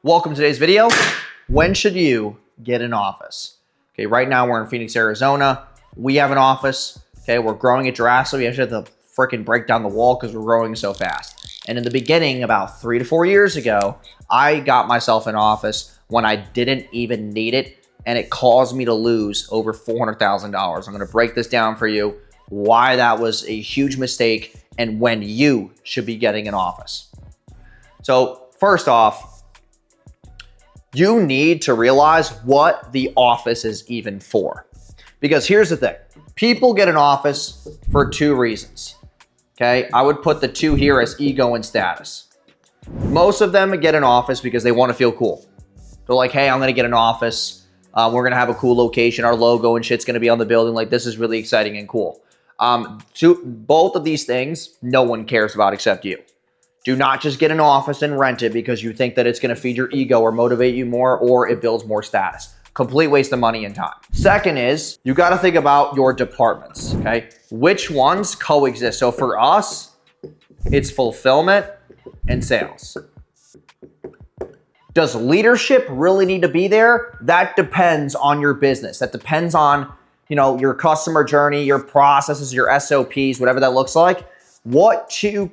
Welcome to today's video. When should you get an office? Okay, right now we're in Phoenix, Arizona. We have an office. Okay, we're growing it drastically. We actually have to freaking break down the wall because we're growing so fast. And in the beginning, about 3 to 4 years ago, I got myself an office when I didn't even need it, and it caused me to lose over $400,000. I'm going to break this down for you, why that was a huge mistake, and when you should be getting an office. So first off, you need to realize what the office is even for. Because here's the thing. People get an office for 2 reasons. Okay, I would put the 2 here as ego and status. Most of them get an office because they want to feel cool. They're like, hey, I'm going to get an office. We're going to have a cool location. Our logo and shit's going to be on the building. Like, this is really exciting and cool. Both of these things, no one cares about except you. Do not just get an office and rent it because you think that it's going to feed your ego or motivate you more or it builds more status. Complete waste of money and time. Second is you got to think about your departments, okay? Which ones coexist? So for us, it's fulfillment and sales. Does leadership really need to be there? That depends on your business. That depends on, your customer journey, your processes, your SOPs, whatever that looks like. What two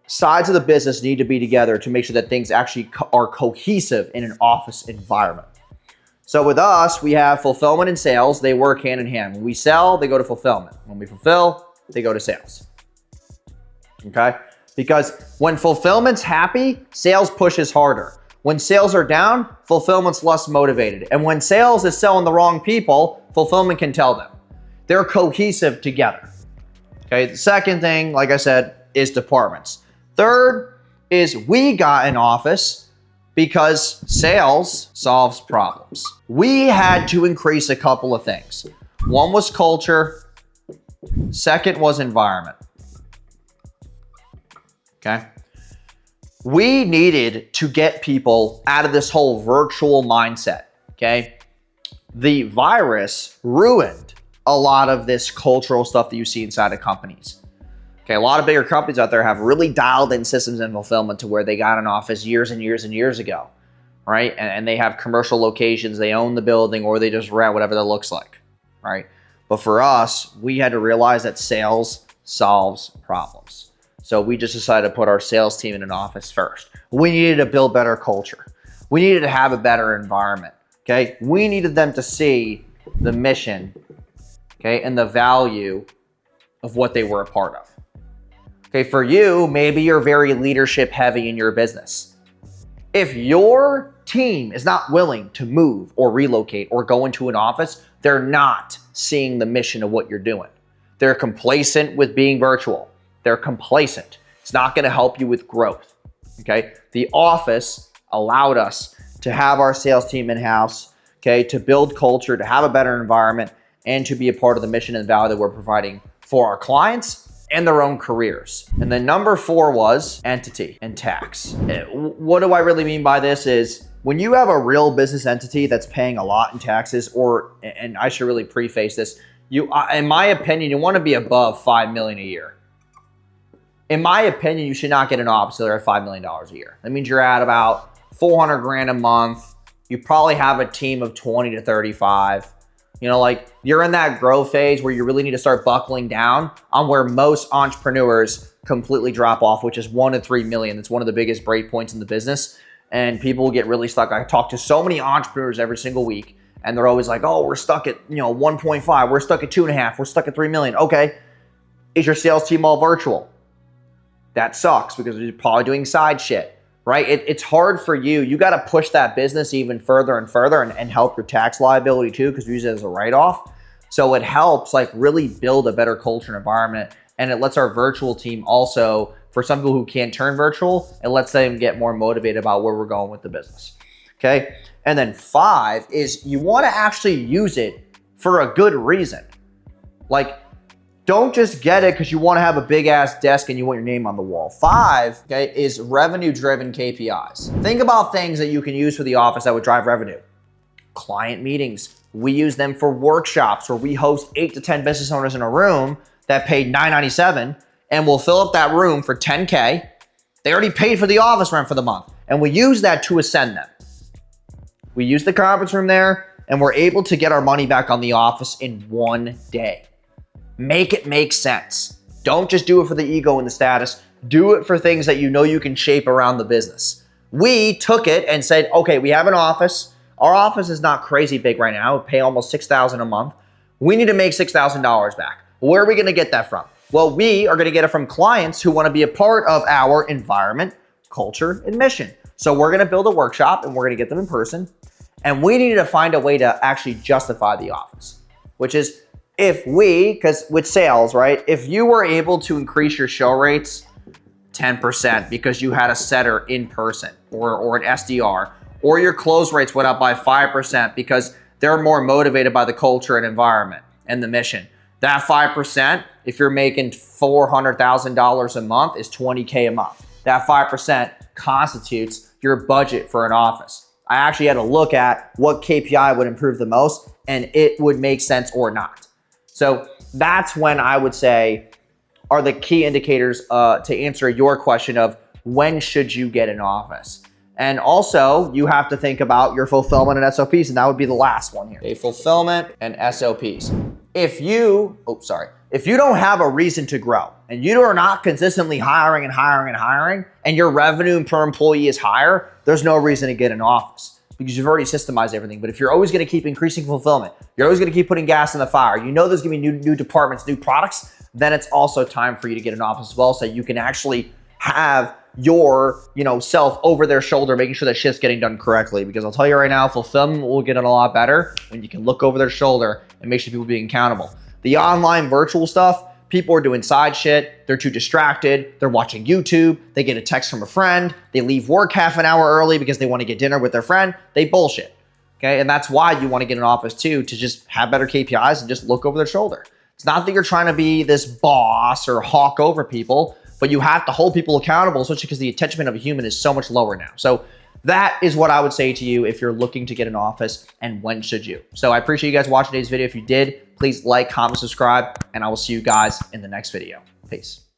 sides of the business need to be together to make sure that things actually are cohesive in an office environment. So with us, we have fulfillment and sales. They work hand in hand. When we sell, they go to fulfillment. When we fulfill, they go to sales. Okay? Because when fulfillment's happy, sales pushes harder. When sales are down, fulfillment's less motivated. And when sales is selling the wrong people, fulfillment can tell them. They're cohesive together. Okay, the second thing, like I said, is departments. Third is we got an office because sales solves problems. We had to increase a couple of things. One was culture. Second was environment. Okay. We needed to get people out of this whole virtual mindset. Okay. The virus ruined a lot of this cultural stuff that you see inside of companies. Okay, a lot of bigger companies out there have really dialed in systems and fulfillment to where they got an office years and years and years ago, right? And they have commercial locations, they own the building, or they just rent, whatever that looks like, right? But for us, we had to realize that sales solves problems. So we just decided to put our sales team in an office first. We needed to build better culture. We needed to have a better environment, okay? We needed them to see the mission, okay, and the value of what they were a part of. Okay, for you, maybe you're very leadership heavy in your business. If your team is not willing to move or relocate or go into an office, they're not seeing the mission of what you're doing. They're complacent with being virtual. They're complacent. It's not going to help you with growth. Okay, the office allowed us to have our sales team in-house, okay, to build culture, to have a better environment, and to be a part of the mission and value that we're providing for our clients and their own careers. And then number 4 was entity and tax. What do I really mean by this is when you have a real business entity that's paying a lot in taxes, and I should really preface this, in my opinion, you want to be above $5 million a year. In my opinion, you should not get an office until you're at $5 million a year. That means you're at about 400 grand a month. You probably have a team of 20 to 35. You're in that growth phase where you really need to start buckling down on where most entrepreneurs completely drop off, which is 1 to 3 million. It's one of the biggest break points in the business. And people will get really stuck. I talk to so many entrepreneurs every single week, and they're always like, oh, we're stuck at 1.5. We're stuck at 2.5. We're stuck at 3 million. Okay. Is your sales team all virtual? That sucks because you're probably doing side shit. Right? It's hard for you. You got to push that business even further and further and help your tax liability too, because we use it as a write-off. So it helps really build a better culture and environment. And it lets our virtual team also, for some people who can't turn virtual, it lets them get more motivated about where we're going with the business. Okay. And then 5 is you want to actually use it for a good reason. Don't just get it because you want to have a big ass desk and you want your name on the wall. 5, okay, is revenue driven KPIs. Think about things that you can use for the office that would drive revenue. Client meetings. We use them for workshops where we host 8 to 10 business owners in a room that paid $997 and we'll fill up that room for $10K They already paid for the office rent for the month. And we use that to ascend them. We use the conference room there, and we're able to get our money back on the office in one day. Make it make sense. Don't just do it for the ego and the status. Do it for things that you know you can shape around the business. We took it and said, okay, we have an office. Our office is not crazy big right now. We pay almost $6,000 a month. We need to make $6,000 back. Where are we going to get that from? Well, we are going to get it from clients who want to be a part of our environment, culture, and mission. So we're going to build a workshop and we're going to get them in person. And we needed to find a way to actually justify the office, which is because with sales, right? If you were able to increase your show rates 10% because you had a setter in person or an SDR, or your close rates went up by 5% because they're more motivated by the culture and environment and the mission. That 5%, if you're making $400,000 a month, is $20K a month. That 5% constitutes your budget for an office. I actually had to look at what KPI would improve the most, and it would make sense or not. So that's when I would say are the key indicators to answer your question of when should you get an office. And also, you have to think about your fulfillment and SOPs, and that would be the last one here. Okay, fulfillment and SOPs. If you don't have a reason to grow, and you are not consistently hiring and hiring and hiring, and your revenue per employee is higher, there's no reason to get an office because you've already systemized everything. But if you're always going to keep increasing fulfillment, you're always going to keep putting gas in the fire, you know there's going to be new departments, new products, then it's also time for you to get an office as well so you can actually have your self over their shoulder, making sure that shit's getting done correctly. Because I'll tell you right now, fulfillment will get it a lot better when you can look over their shoulder and make sure people are being accountable. The online virtual stuff, people are doing side shit. They're too distracted. They're watching YouTube. They get a text from a friend. They leave work half an hour early because they want to get dinner with their friend. They bullshit. Okay. And that's why you want to get an office too, to just have better KPIs and just look over their shoulder. It's not that you're trying to be this boss or hawk over people, but you have to hold people accountable, especially because the attachment of a human is so much lower now. So that is what I would say to you if you're looking to get an office and when should you. So I appreciate you guys watching today's video. If you did, please like, comment, subscribe, and I will see you guys in the next video. Peace.